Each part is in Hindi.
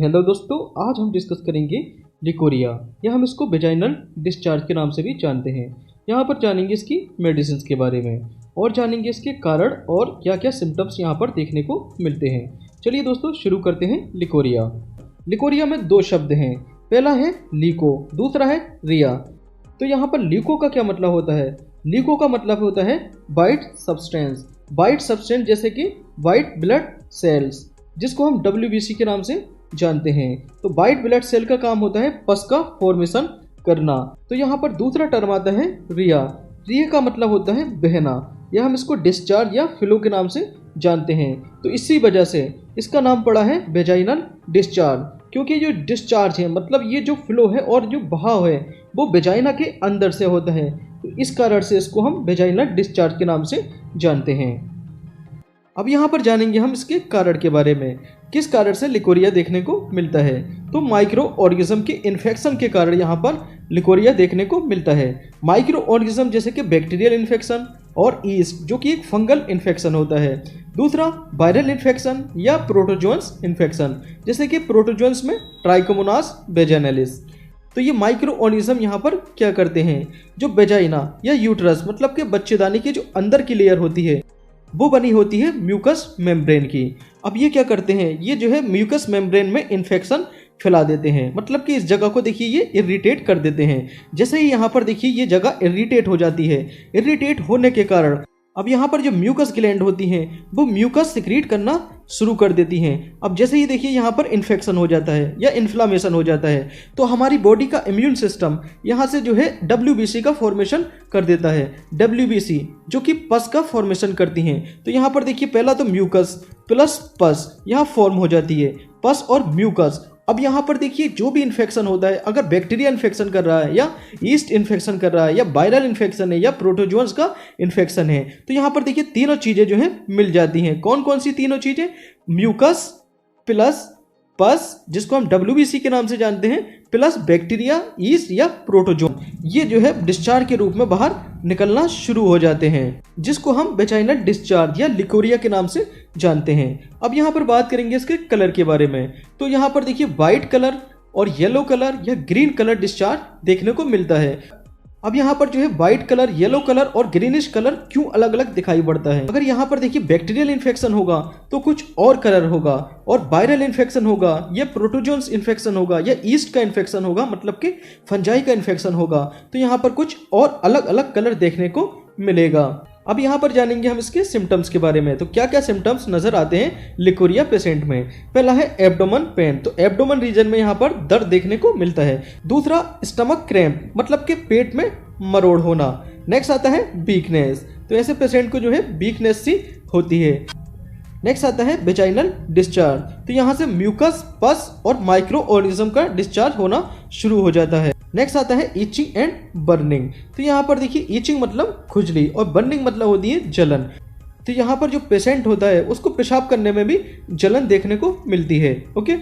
हेलो दोस्तों, आज हम डिस्कस करेंगे लिकोरिया या हम इसको वेजाइनल डिस्चार्ज के नाम से भी जानते हैं। यहाँ पर जानेंगे इसकी मेडिसिन के बारे में और जानेंगे इसके कारण और क्या क्या सिम्टम्स यहाँ पर देखने को मिलते हैं। चलिए दोस्तों शुरू करते हैं। लिकोरिया लिकोरिया में दो शब्द हैं, पहला है लीको, दूसरा है रिया। तो यहाँ पर लीको का क्या मतलब होता है? लीको का मतलब होता है वाइट सब्सटेंस। वाइट सब्सटेंस जैसे कि वाइट ब्लड सेल्स, जिसको हम WBC के नाम से जानते हैं। तो वाइट ब्लड सेल का काम होता है पस का फॉर्मेशन करना। तो यहाँ पर दूसरा टर्म आता है रिया। रिया का मतलब होता है बहना, या हम इसको डिस्चार्ज या फ्लो के नाम से जानते हैं। तो इसी वजह से इसका नाम पड़ा है वेजाइनल डिस्चार्ज, क्योंकि जो डिस्चार्ज है मतलब ये जो फ्लो है और जो बहाव है वो वेजाइना के अंदर से होता है। तो इस कारण से इसको हम वेजाइनल डिस्चार्ज के नाम से जानते हैं। अब यहाँ पर जानेंगे हम इसके कारण के बारे में, किस कारण से लिकोरिया देखने को मिलता है। तो माइक्रो ऑर्गेनिज्म के इन्फेक्शन के कारण यहाँ पर लिकोरिया देखने को मिलता है। माइक्रो ऑर्गेनिज्म जैसे कि बैक्टीरियल इन्फेक्शन और ईस्ट जो कि एक फंगल इन्फेक्शन होता है। दूसरा वायरल इन्फेक्शन या प्रोटोजोन्स इन्फेक्शन, जैसे कि प्रोटोजोन्स में ट्राइकोमोनास वेजाइनलिस। तो ये माइक्रो ऑर्गेनिज्म यहाँ पर क्या करते हैं, जो वेजाइना या यूट्रस मतलब कि बच्चेदानी की जो अंदर की लेयर होती है वो बनी होती है म्यूकस मेम्ब्रेन की। अब ये क्या करते हैं, ये जो है म्यूकस मेम्ब्रेन में इन्फेक्शन फैला देते हैं, मतलब कि इस जगह को देखिए ये इरिटेट कर देते हैं। जैसे ही यहाँ पर देखिए ये जगह इरिटेट हो जाती है। इरिटेट होने के कारण अब यहाँ पर जो म्यूकस ग्लैंड होती हैं वो म्यूकस सिक्रीट करना शुरू कर देती हैं। अब जैसे ही देखिए यहाँ पर इन्फेक्शन हो जाता है या इन्फ्लामेशन हो जाता है तो हमारी बॉडी का इम्यून सिस्टम यहाँ से जो है WBC का फॉर्मेशन कर देता है। WBC जो कि पस का फॉर्मेशन करती हैं। तो यहाँ पर देखिए पहला तो म्यूकस प्लस पस यहाँ फॉर्म हो जाती है, पस और म्यूकस। अब यहाँ पर देखिए जो भी इन्फेक्शन होता है, अगर बैक्टीरिया इन्फेक्शन कर रहा है या ईस्ट इन्फेक्शन कर रहा है या वायरल इन्फेक्शन है या प्रोटोजोन्स का इन्फेक्शन है, तो यहाँ पर देखिए तीनों चीज़ें जो है मिल जाती हैं। कौन कौन सी तीनों चीज़ें? म्यूकस प्लस पस, जिसको हम WBC के नाम से जानते हैं, प्लस बैक्टीरिया, ईस्ट या प्रोटोजोन, ये जो है डिस्चार्ज के रूप में बाहर निकलना शुरू हो जाते हैं, जिसको हम वेजाइनल डिस्चार्ज या लिकोरिया के नाम से जानते हैं। अब यहाँ पर बात करेंगे इसके कलर के बारे में। तो यहाँ पर देखिए वाइट कलर और येलो कलर या ग्रीन कलर डिस्चार्ज देखने को मिलता है। अब यहाँ पर जो है व्हाइट कलर, येलो कलर और ग्रीनिश कलर क्यों अलग अलग दिखाई पड़ता है? अगर यहाँ पर देखिए बैक्टीरियल इन्फेक्शन होगा तो कुछ और कलर होगा, और वायरल इन्फेक्शन होगा या प्रोटोजोन्स इन्फेक्शन होगा या ईस्ट का इन्फेक्शन होगा मतलब कि फंजाई का इन्फेक्शन होगा, तो यहाँ पर कुछ और अलग अलग कलर देखने को मिलेगा। अब यहाँ पर जानेंगे हम इसके सिम्टम्स के बारे में। तो क्या क्या सिम्टम्स नजर आते हैं लिकोरिया पेशेंट में? पहला है एब्डोमन पेन, तो एब्डोमन रीजन में यहाँ पर दर्द देखने को मिलता है। दूसरा स्टमक क्रैम्प मतलब कि पेट में मरोड़ होना। नेक्स्ट आता है वीकनेस, तो ऐसे पेशेंट को जो है वीकनेस सी होती है। नेक्स्ट आता है वेजाइनल डिस्चार्ज, तो यहाँ से म्यूकस, पस और माइक्रो ऑर्गेनिज्म का डिस्चार्ज होना शुरू हो जाता है। नेक्स्ट आता है ईचिंग एंड बर्निंग, तो यहाँ पर देखिए ईचिंग मतलब खुजली और बर्निंग मतलब होती है जलन। तो यहाँ पर जो पेशेंट होता है उसको पेशाब करने में भी जलन देखने को मिलती है। ओके,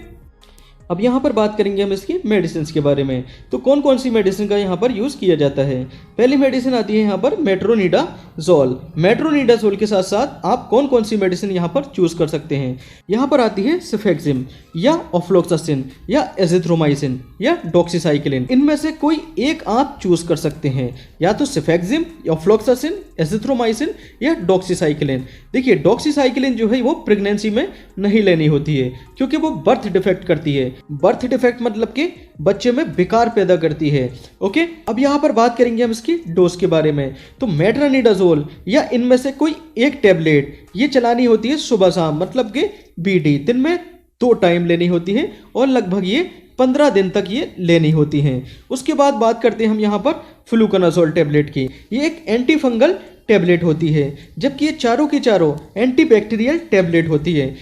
अब यहाँ पर बात करेंगे हम इसकी मेडिसिन के बारे में। तो कौन कौन सी मेडिसिन का यहाँ पर यूज़ किया जाता है? पहली मेडिसिन आती है यहाँ पर मेट्रोनिडाजोल। मेट्रोनिडाजोल के साथ साथ आप कौन कौन सी मेडिसिन यहाँ पर चूज कर सकते हैं? यहाँ पर आती है सेफेक्सिम या ऑफ्लोक्सासिन या एजिथ्रोमाइसिन या डॉक्सीसाइक्लिन। इनमें से कोई एक आप चूज कर सकते हैं, या तो सेफेक्सिम, ऑफ्लोक्सासिन, एजिथ्रोमाइसिन या डॉक्सीसाइक्लिन। देखिए डॉक्सीसाइक्लिन जो है वो प्रेगनेंसी में नहीं लेनी होती है, क्योंकि वो बर्थ डिफेक्ट करती है। बर्थ डिफेक्ट मतलब कि बच्चे में विकार पैदा करती है। ओके, अब यहाँ पर बात करेंगे हम इसकी डोज के बारे में। तो मेट्रोनिडाजोल या इनमें से कोई एक टेबलेट ये चलानी होती है सुबह शाम, मतलब कि BD, दिन में 2 टाइम लेनी होती है और लगभग ये 15 दिन तक ये लेनी होती हैं। उसके बाद बात करते हैं हम यहाँ पर फ्लूकोनाजोल टेबलेट की। ये एक एंटी फंगल टेबलेट होती है, जबकि ये चारों की चारों एंटीबैक्टीरियल टेबलेट होती है।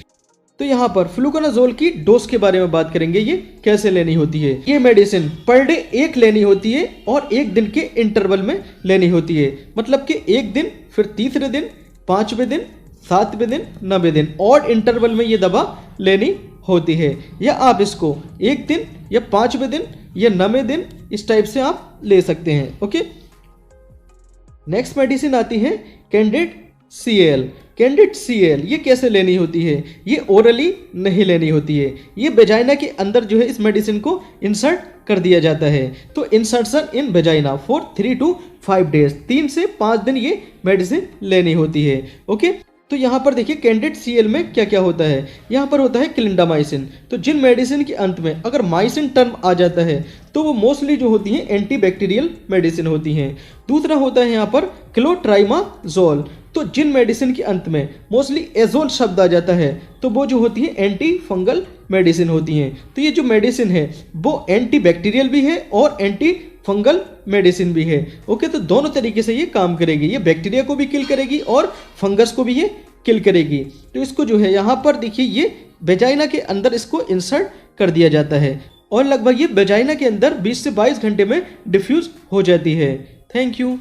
तो यहाँ पर फ्लूकोनाजोल की डोज के बारे में बात करेंगे, ये कैसे लेनी होती है। ये मेडिसिन पर डे 1 लेनी होती है और 1 दिन के इंटरवल में लेनी होती है, मतलब कि 1 दिन, फिर तीसरे दिन, 5वें दिन, 7वें दिन, 9वें दिन और इंटरवल में ये दवा लेनी होती है। या आप इसको 1 दिन या 5वें दिन या 9वें दिन इस टाइप से आप ले सकते हैं। ओके, नेक्स्ट मेडिसिन आती है कैंडिड CL। कैंडिड सीएल ये कैसे लेनी होती है? ये ओरली नहीं लेनी होती है, ये वेजाइना के अंदर जो है इस मेडिसिन को इंसर्ट कर दिया जाता है। तो insertion in vagina for 3 to 5 days, 3 से 5 दिन ये मेडिसिन लेनी होती है। ओके, तो यहाँ पर देखिए कैंडिड सीएल में क्या क्या होता है। यहाँ पर होता है क्लिंडामाइसिन। तो जिन मेडिसिन के अंत में अगर माइसिन टर्म आ जाता है तो वो मोस्टली जो होती हैं एंटीबैक्टीरियल मेडिसिन होती हैं। दूसरा होता है यहाँ पर क्लोट्राइमाजोल। तो जिन मेडिसिन के अंत में मोस्टली एजोल शब्द आ जाता है तो वो जो होती है एंटी फंगल मेडिसिन होती हैं। तो ये जो मेडिसिन है वो एंटीबैक्टीरियल भी है और एंटी फंगल मेडिसिन भी है। ओके, तो दोनों तरीके से ये काम करेगी, ये बैक्टीरिया को भी किल करेगी और फंगस को भी ये किल करेगी। तो इसको जो है यहाँ पर देखिए ये वेजाइना के अंदर इसको इंसर्ट कर दिया जाता है और लगभग ये वेजाइना के अंदर 20 से 22 घंटे में डिफ्यूज हो जाती है। Thank you.